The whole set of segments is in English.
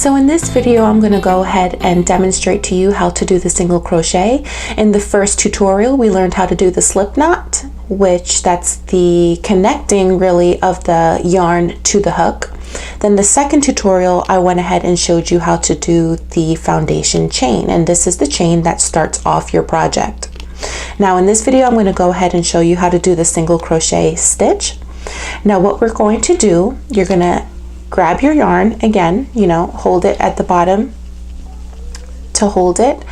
So in this video, I'm going to go ahead and demonstrate to you how to do the single crochet. In the first tutorial, we learned how to do the slip knot, which that's the connecting really of the yarn to the hook. Then the second tutorial, I went ahead and showed you how to do the foundation chain, and this is the chain that starts off your project. Now in this video, I'm going to go ahead and show you how to do the single crochet stitch. Now what we're going to do, you're going to grab your yarn again, hold it at the bottom to hold it,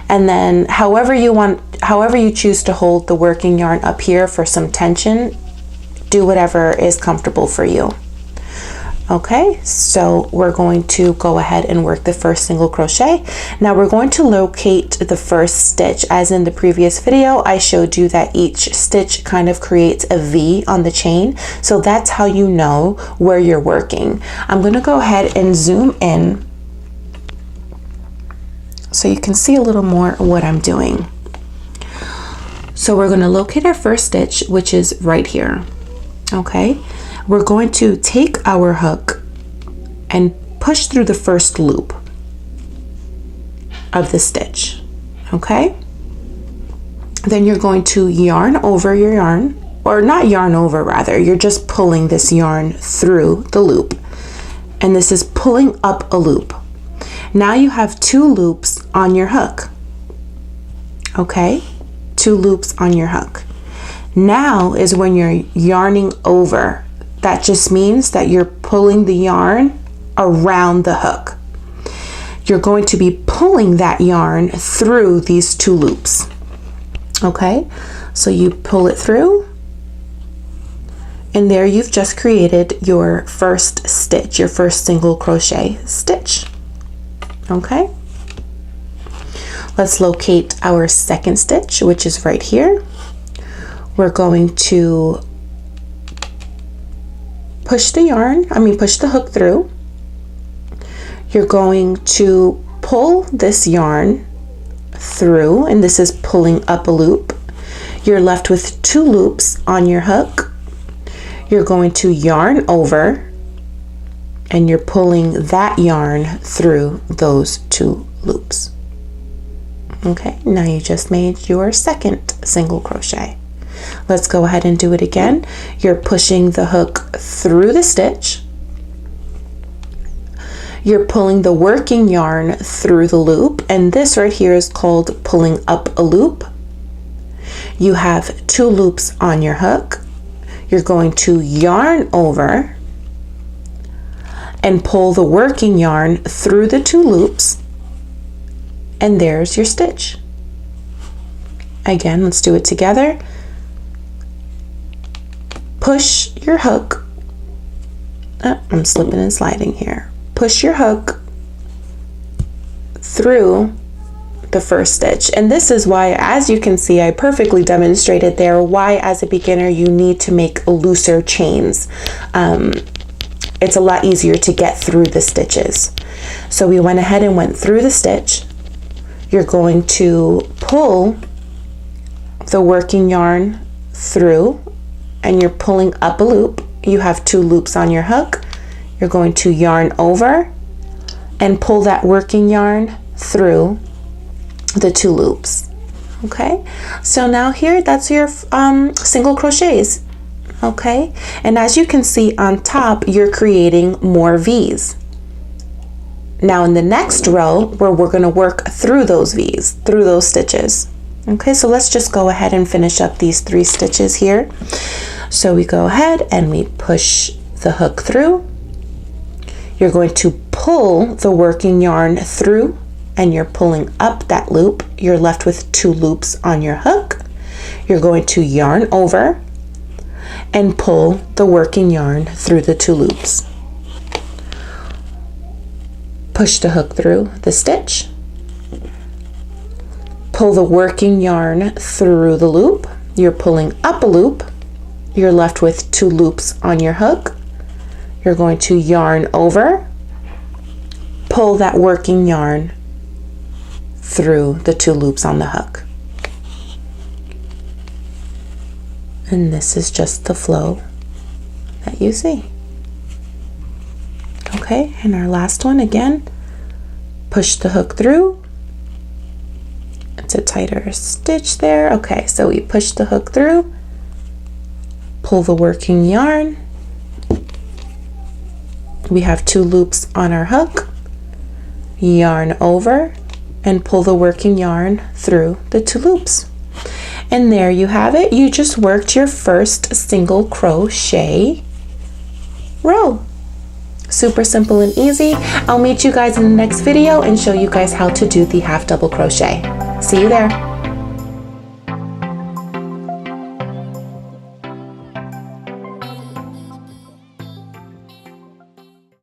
and then however you choose to hold the working yarn up here for some tension, do whatever is comfortable for you. Okay, so we're going to go ahead and work the first single crochet. Now we're going to locate the first stitch. As in the previous video, I showed you that each stitch kind of creates a V on the chain. So that's how you know where you're working. I'm going to go ahead and zoom in so you can see a little more what I'm doing. So we're going to locate our first stitch, which is right here. Okay. We're going to take our hook and push through the first loop of the stitch, okay? Then you're going to yarn over your yarn, or not yarn over rather, you're just pulling this yarn through the loop. And this is pulling up a loop. Now you have 2 loops on your hook, okay? 2 loops on your hook. Now is when you're yarning over. That just means that you're pulling the yarn around the hook. You're going to be pulling that yarn through these 2 loops. Okay, so you pull it through, and there you've just created your first stitch, your first single crochet stitch. Okay, let's locate our second stitch, which is right here. We're going to push the hook through. You're going to pull this yarn through, and this is pulling up a loop. You're left with 2 loops on your hook. You're going to yarn over, and you're pulling that yarn through those 2 loops. Okay, now you just made your second single crochet. Let's go ahead and do it again. You're pushing the hook through the stitch. You're pulling the working yarn through the loop, and this right here is called pulling up a loop. You have 2 loops on your hook. You're going to yarn over and pull the working yarn through the 2 loops, and there's your stitch. Again, let's do it together. Push your hook, I'm slipping and sliding here. Push your hook through the first stitch. And this is why, as you can see, I perfectly demonstrated there why as a beginner you need to make looser chains. It's a lot easier to get through the stitches. So we went ahead and went through the stitch. You're going to pull the working yarn through, and you're pulling up a loop. You have 2 loops on your hook. You're going to yarn over and pull that working yarn through the 2 loops. Okay, so now here, that's your single crochets. Okay, and as you can see on top, you're creating more V's. Now in the next row, where we're going to work through those V's, through those stitches. Okay, so let's just go ahead and finish up these 3 stitches here. So we go ahead and we push the hook through. You're going to pull the working yarn through, and you're pulling up that loop. You're left with 2 loops on your hook. You're going to yarn over and pull the working yarn through the 2 loops. Push the hook through the stitch. Pull the working yarn through the loop. You're pulling up a loop. You're left with 2 loops on your hook. You're going to yarn over, pull that working yarn through the 2 loops on the hook. And this is just the flow that you see. Okay, and our last one again, push the hook through. It's a tighter stitch there. Okay, so we push the hook through, pull the working yarn. We have 2 loops on our hook, yarn over, and pull the working yarn through the 2 loops. And there you have it. You just worked your first single crochet row. Super simple and easy. I'll meet you guys in the next video and show you guys how to do the half double crochet. See you there.